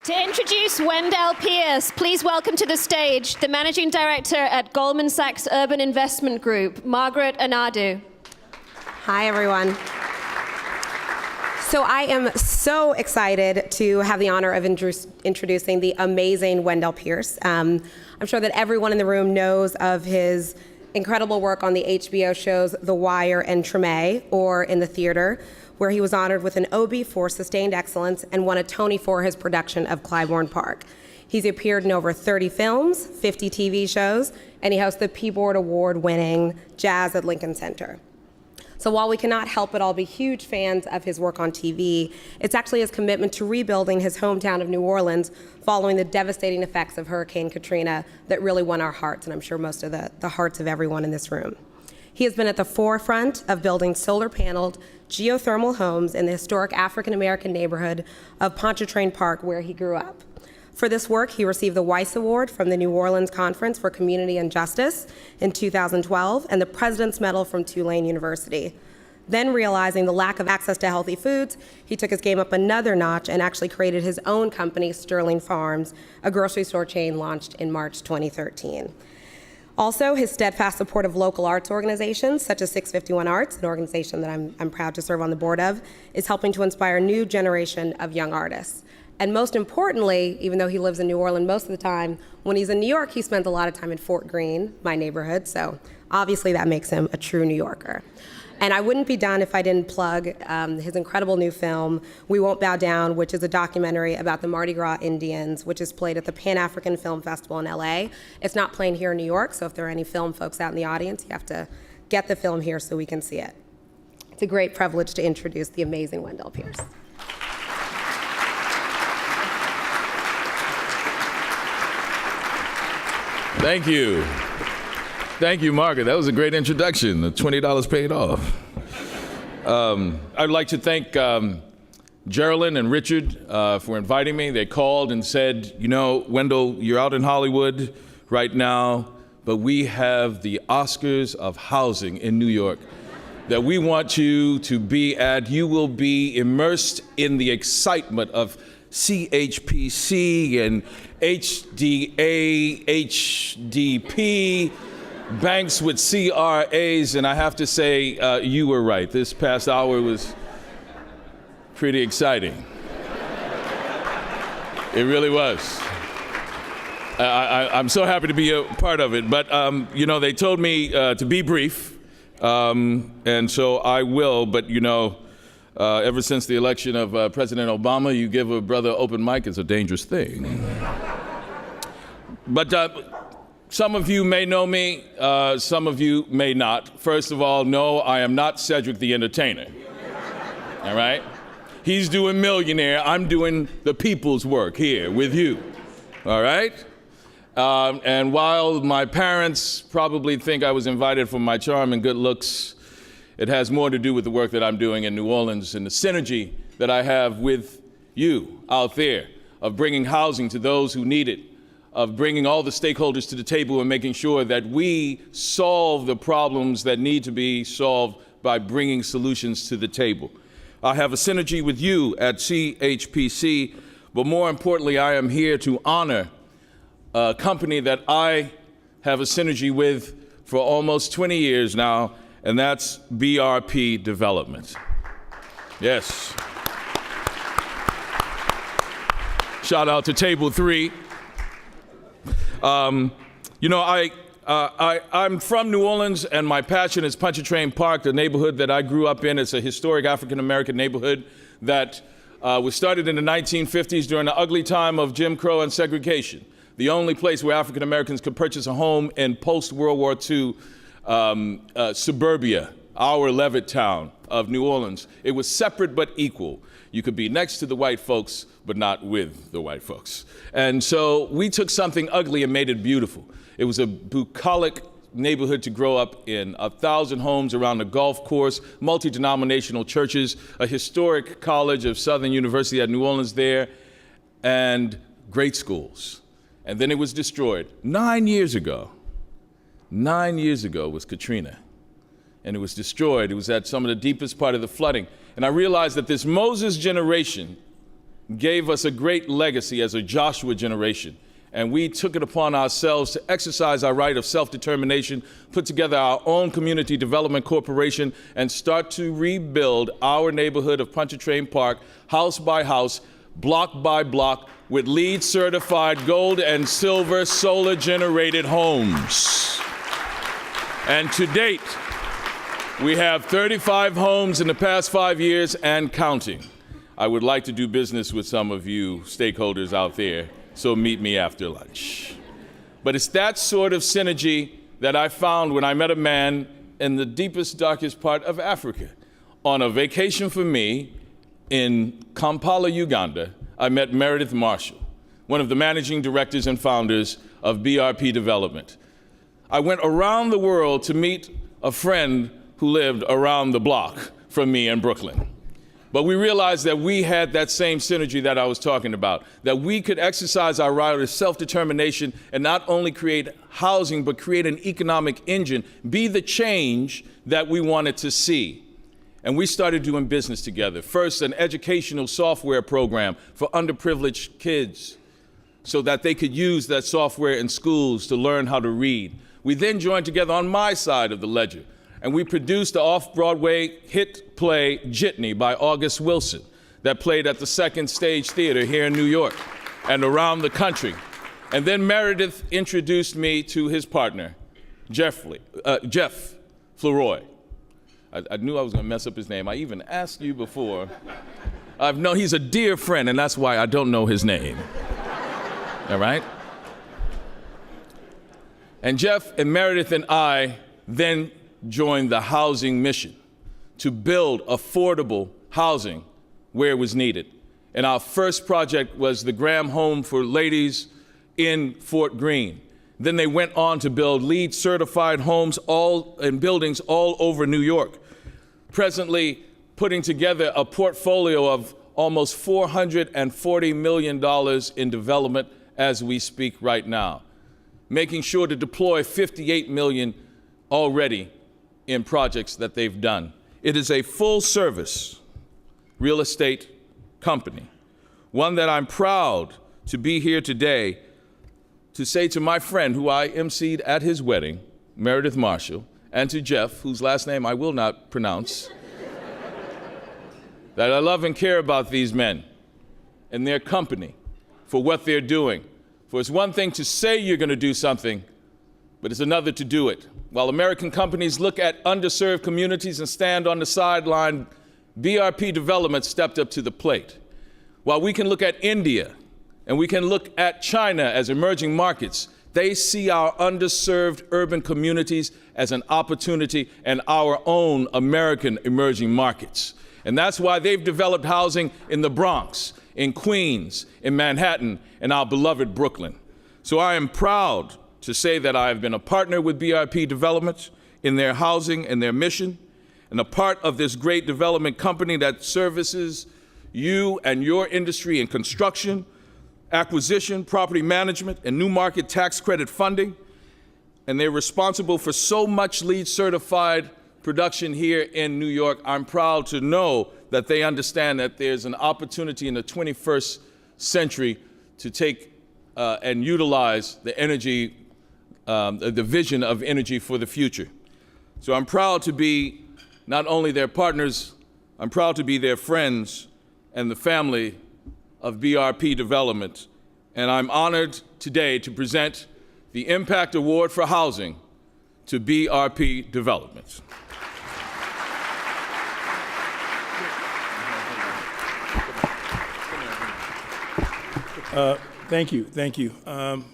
To introduce Wendell Pierce, please welcome to the stage the Managing Director at Goldman Sachs Urban Investment Group, Margaret Anadu. Hi, everyone. So I am so excited to have the honor of introducing the amazing Wendell Pierce. I'm sure that everyone in the room knows of his incredible work on the HBO shows The Wire and Treme, or in the theater, where he was honored with an Obie for sustained excellence and won a Tony for his production of Clybourne Park. He's appeared in over 30 films, 50 TV shows, and he hosts the Peabody Award-winning Jazz at Lincoln Center. So while we cannot help but all be huge fans of his work on TV, it's actually his commitment to rebuilding his hometown of New Orleans following the devastating effects of Hurricane Katrina that really won our hearts, and I'm sure most of the hearts of everyone in this room. He has been at the forefront of building solar-paneled geothermal homes in the historic African-American neighborhood of Pontchartrain Park, where he grew up. For this work, he received the Weiss Award from the New Orleans Conference for Community and Justice in 2012 and the President's Medal from Tulane University. Then, realizing the lack of access to healthy foods, he took his game up another notch and actually created his own company, Sterling Farms, a grocery store chain launched in March 2013. Also, his steadfast support of local arts organizations, such as 651 Arts, an organization that I'm proud to serve on the board of, is helping to inspire a new generation of young artists. And most importantly, even though he lives in New Orleans most of the time, when he's in New York, he spends a lot of time in Fort Greene, my neighborhood, so obviously that makes him a true New Yorker. And I wouldn't be done if I didn't plug his incredible new film, We Won't Bow Down, which is a documentary about the Mardi Gras Indians, which is played at the Pan-African Film Festival in LA. It's not playing here in New York, so if there are any film folks out in the audience, you have to get the film here so we can see it. It's a great privilege to introduce the amazing Wendell Pierce. Thank you. Thank you, Margaret. That was a great introduction. The $20 paid off. I'd like to thank Geraldine and Richard for inviting me. They called and said, you know, Wendell, you're out in Hollywood right now, but we have the Oscars of housing in New York that we want you to be at. You will be immersed in the excitement of CHPC and HDA, HDP, banks with CRAs, and I have to say, you were right. This past hour was pretty exciting. It really was. I'm so happy to be a part of it, but you know, they told me to be brief, and so I will, but you know, ever since the election of President Obama, you give a brother open mic, it's a dangerous thing. But some of you may know me, some of you may not. First of all, no, I am not Cedric the Entertainer, all right? He's doing Millionaire, I'm doing the people's work here with you, all right? And while my parents probably think I was invited for my charm and good looks, it has more to do with the work that I'm doing in New Orleans and the synergy that I have with you out there of bringing housing to those who need it, of bringing all the stakeholders to the table and making sure that we solve the problems that need to be solved by bringing solutions to the table. I have a synergy with you at CHPC, but more importantly, I am here to honor a company that I have a synergy with for almost 20 years now, and that's BRP Development. Yes. Shout out to Table 3. You know, I'm from New Orleans, and my passion is Pontchartrain Park, the neighborhood that I grew up in. It's a historic African-American neighborhood that was started in the 1950s during the ugly time of Jim Crow and segregation. The only place where African-Americans could purchase a home in post-World War II suburbia, our Levittown of New Orleans. It was separate but equal. You could be next to the white folks, but not with the white folks. And so we took something ugly and made it beautiful. It was a bucolic neighborhood to grow up in, 1,000 homes around the golf course, multi-denominational churches, a historic college of Southern University at New Orleans there, and great schools. And then it was destroyed 9 years ago. 9 years ago was Katrina, and it was destroyed. It was at some of the deepest part of the flooding. And I realized that this Moses generation gave us a great legacy as a Joshua generation. And we took it upon ourselves to exercise our right of self-determination, put together our own community development corporation, and start to rebuild our neighborhood of Pontchartrain Park, house by house, block by block, with LEED certified gold and silver solar generated homes. And to date, we have 35 homes in the past 5 years and counting. I would like to do business with some of you stakeholders out there, so meet me after lunch. But it's that sort of synergy that I found when I met a man in the deepest, darkest part of Africa. On a vacation for me in Kampala, Uganda, I met Meredith Marshall, one of the managing directors and founders of BRP Development. I went around the world to meet a friend who lived around the block from me in Brooklyn. But we realized that we had that same synergy that I was talking about, that we could exercise our right of self-determination and not only create housing, but create an economic engine, be the change that we wanted to see. And we started doing business together. First, an educational software program for underprivileged kids so that they could use that software in schools to learn how to read. We then joined together on my side of the ledger, and we produced the off-Broadway hit play Jitney by August Wilson that played at the Second Stage Theater here in New York and around the country. And then Meredith introduced me to his partner, Jeff Fleroy. I knew I was going to mess up his name. I even asked you before. He's a dear friend, and that's why I don't know his name. All right? And Jeff and Meredith and I then joined the housing mission to build affordable housing where it was needed. And our first project was the Graham Home for Ladies in Fort Greene. Then they went on to build LEED certified homes and buildings all over New York. Presently putting together a portfolio of almost $440 million in development as we speak right now, making sure to deploy $58 million already in projects that they've done. It is a full-service real estate company, one that I'm proud to be here today to say to my friend who I emceed at his wedding, Meredith Marshall, and to Jeff, whose last name I will not pronounce, that I love and care about these men and their company for what they're doing. For it's one thing to say you're going to do something, but it's another to do it. While American companies look at underserved communities and stand on the sideline, BRP Development stepped up to the plate. While we can look at India and we can look at China as emerging markets, they see our underserved urban communities as an opportunity and our own American emerging markets. And that's why they've developed housing in the Bronx, in Queens, in Manhattan, and our beloved Brooklyn. So I am proud to say that I have been a partner with BRP Development in their housing and their mission, and a part of this great development company that services you and your industry in construction, acquisition, property management, and new market tax credit funding. And they're responsible for so much LEED certified production here in New York. I'm proud to know that they understand that there's an opportunity in the 21st century to take and utilize the energy, the vision of energy for the future. So I'm proud to be not only their partners, I'm proud to be their friends and the family of BRP Development. And I'm honored today to present the Impact Award for Housing to BRP Development. Thank you.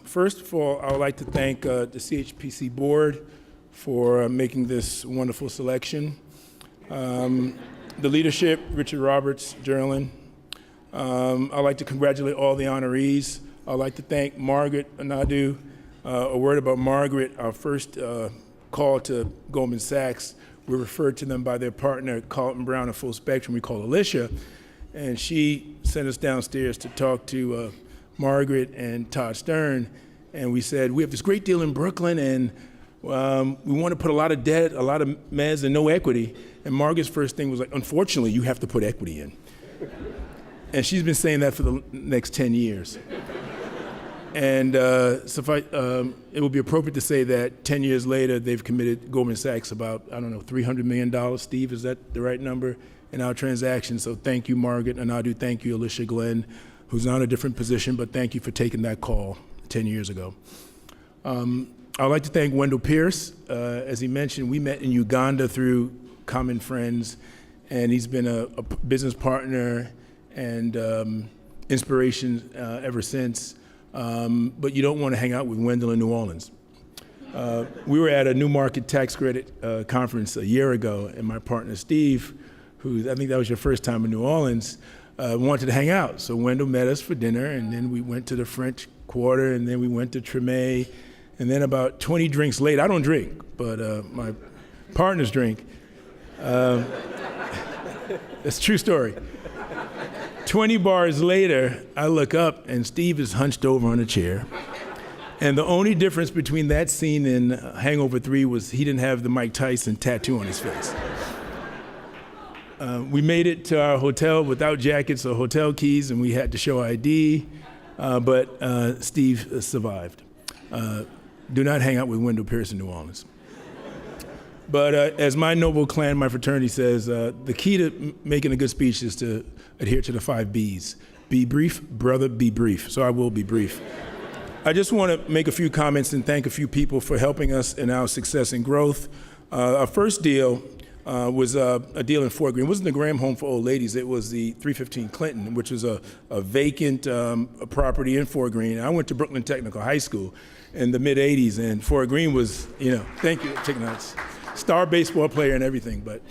First of all, I would like to thank the CHPC board for making this wonderful selection. The leadership, Richard Roberts, Gerlin. I'd like to congratulate all the honorees. I'd like to thank Margaret Anadu. A word about Margaret, our first call to Goldman Sachs, we referred to them by their partner, Carlton Brown at Full Spectrum, we call Alicia, and she sent us downstairs to talk to Margaret and Todd Stern, and we said, we have this great deal in Brooklyn, and we want to put a lot of debt, a lot of mezz, and no equity. And Margaret's first thing was like, unfortunately, you have to put equity in. And she's been saying that for the next 10 years. And it would be appropriate to say that 10 years later, they've committed Goldman Sachs about, I don't know, $300 million. Steve, is that the right number in our transaction? So thank you, Margaret, and I do thank you, Alicia Glenn, who's now in a different position, but thank you for taking that call 10 years ago. I'd like to thank Wendell Pierce. As he mentioned, we met in Uganda through common friends, and he's been a business partner and inspiration ever since. But you don't want to hang out with Wendell in New Orleans. We were at a New Market Tax Credit conference a year ago, and my partner Steve, who I think that was your first time in New Orleans, wanted to hang out. So Wendell met us for dinner, and then we went to the French Quarter, and then we went to Treme, and then about 20 drinks later, I don't drink, but my partners drink. It's a true story. 20 bars later, I look up and Steve is hunched over on a chair. And the only difference between that scene and Hangover 3 was he didn't have the Mike Tyson tattoo on his face. We made it to our hotel without jackets or hotel keys, and we had to show ID, but Steve survived. Do not hang out with Wendell Pierce in New Orleans. But as my noble clan, my fraternity says, the key to making a good speech is to adhere to the 5 B's. Be brief, brother, be brief. So I will be brief. I just want to make a few comments and thank a few people for helping us in our success and growth. Our first deal was a deal in Fort Greene. It wasn't the Graham Home for Old Ladies. It was the 315 Clinton, which was a vacant property in Fort Greene. I went to Brooklyn Technical High School in the mid-'80s, and Fort Greene was, thank you, Chicken Nuts. Star baseball player and everything, but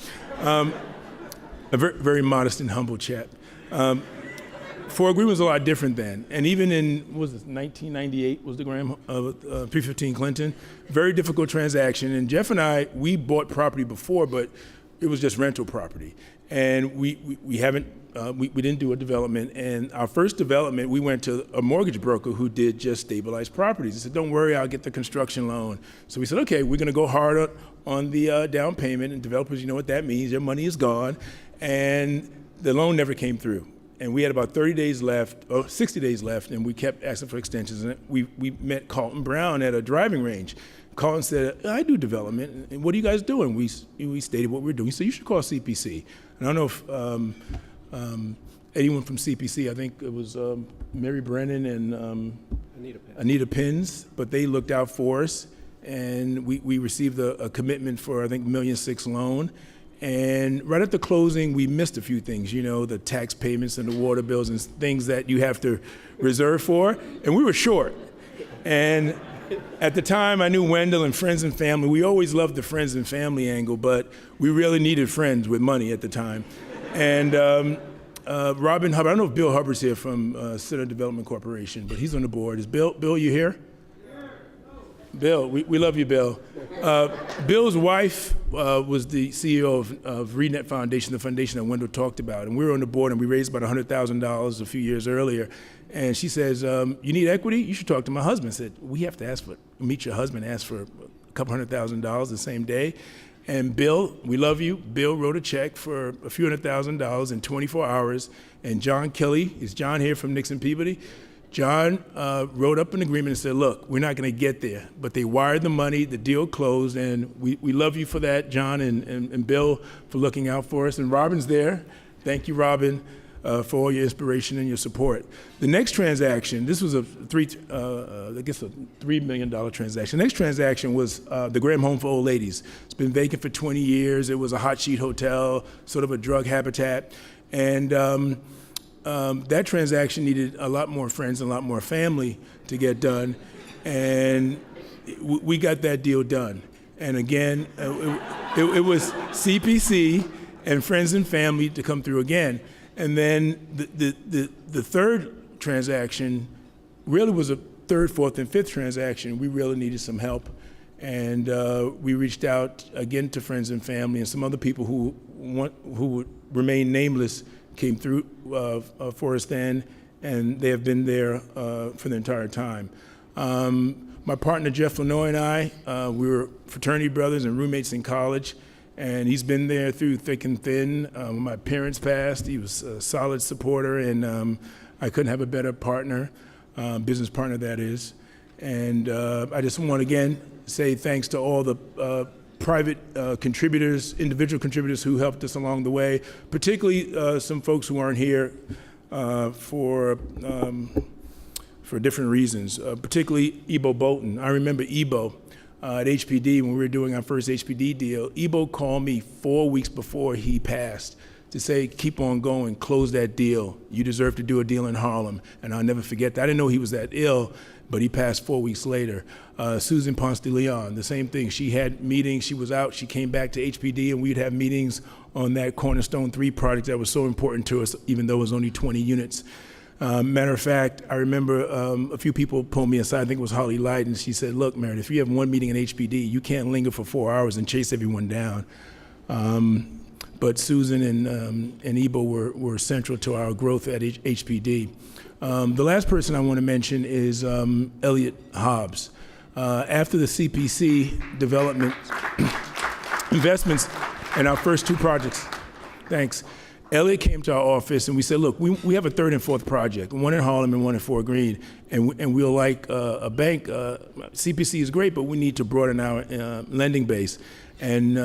a very modest and humble chap. Fort Greene was a lot different then, and even in, 1998 was the Graham 315 Clinton, very difficult transaction, and Jeff and I, we bought property before, but it was just rental property, and we didn't do a development, and our first development, we went to a mortgage broker who did just stabilized properties. He said, don't worry, I'll get the construction loan. So we said, okay, we're gonna go hard on the down payment, and developers, you know what that means, their money is gone, and the loan never came through. And we had about 30 days left, or 60 days left, and we kept asking for extensions. And we met Carlton Brown at a driving range. Carlton said, I do development, and what are you guys doing? We stated what we were doing. He said, you should call CPC. And I don't know if anyone from CPC, I think it was Mary Brennan and Anita Pins, but they looked out for us, and we received a commitment for, I think, $1.6 million loan. And right at the closing, we missed a few things, the tax payments and the water bills and things that you have to reserve for, and we were short. And at the time, I knew Wendell and friends and family. We always loved the friends and family angle, but we really needed friends with money at the time. And Robin Hubbard, I don't know if Bill Hubbard's here from Center Development Corporation, but he's on the board. Is Bill, you here? Bill, we love you, Bill. Bill's wife was the CEO of ReNet Foundation, the foundation that Wendell talked about. And we were on the board, and we raised about $100,000 a few years earlier. And she says, you need equity? You should talk to my husband. I said, we have to meet your husband, ask for a couple $100,000 the same day. And Bill, we love you. Bill wrote a check for a few $100,000 in 24 hours. And John Kelly, is John here from Nixon Peabody? John wrote up an agreement and said, look, we're not going to get there. But they wired the money, the deal closed, and we love you for that, John and Bill, for looking out for us. And Robin's there. Thank you, Robin, for all your inspiration and your support. The next transaction, this was a $3 million transaction. The next transaction was the Graham Home for Old Ladies. It's been vacant for 20 years. It was a hot sheet hotel, sort of a drug habitat. And that transaction needed a lot more friends and a lot more family to get done, and we got that deal done. And again, it was CPC and friends and family to come through again. And then the third transaction really was a third, fourth, and fifth transaction. We really needed some help, and we reached out again to friends and family and some other people who would remain nameless came through for us then, and they have been there for the entire time. My partner Jeff Lanois and I, we were fraternity brothers and roommates in college, And he's been there through thick and thin. When my parents passed, he was a solid supporter, and I couldn't have a better partner, business partner that is. And I just want to again say thanks to all the private contributors, individual contributors who helped us along the way, particularly some folks who aren't here for different reasons, particularly Ebo Bolton. I remember Ebo at HPD when we were doing our first HPD deal. Ebo called me 4 weeks before he passed to say, keep on going, close that deal. You deserve to do a deal in Harlem. And I'll never forget that. I didn't know he was that ill, but he passed 4 weeks later. Susan Ponce de Leon, the same thing. She had meetings, she was out, she came back to HPD, and we'd have meetings on that Cornerstone 3 project that was so important to us, even though it was only 20 units. Matter of fact, I remember a few people pulled me aside, I think it was Holly Light, and she said, look, Meredith, if you have one meeting in HPD, you can't linger for 4 hours and chase everyone down. But Susan and Ebo were central to our growth at HPD. The last person I want to mention is Elliot Hobbs. After the CPC development investments in our first 2 projects, thanks, Elliot came to our office and we said, look, we have a 3rd and 4th project, one in Harlem and one in Fort Greene, and we'll like a bank. CPC is great, but we need to broaden our lending base. And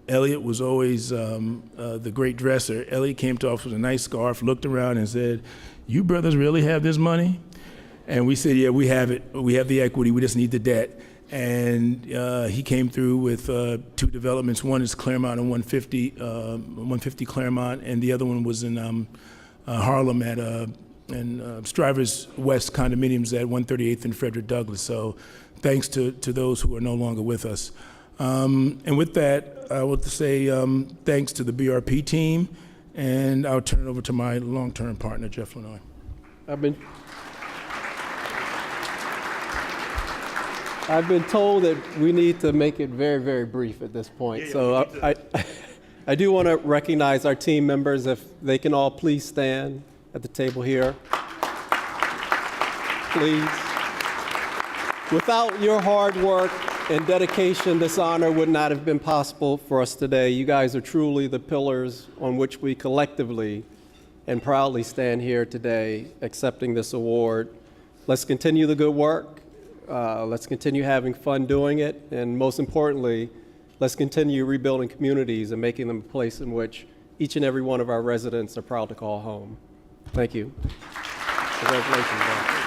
Elliot was always the great dresser. Elliot came to us with a nice scarf, looked around and said, you brothers really have this money? And we said, yeah, we have it. We have the equity. We just need the debt. And he came through with 2 developments. One is Claremont and 150 Claremont, and the other one was in Harlem at Strivers West condominiums at 138th and Frederick Douglass. So thanks to those who are no longer with us. And with that, I want to say thanks to the BRP team, and I'll turn it over to my long-term partner, Jeff Lanoy. I've been told that we need to make it very, very brief at this point. So I do want to recognize our team members. If they can all please stand at the table here. Please. Without your hard work and dedication, this honor would not have been possible for us today. You guys are truly the pillars on which we collectively and proudly stand here today accepting this award. Let's continue the good work. Let's continue having fun doing it. And most importantly, let's continue rebuilding communities and making them a place in which each and every one of our residents are proud to call home. Thank you. Congratulations, Bob.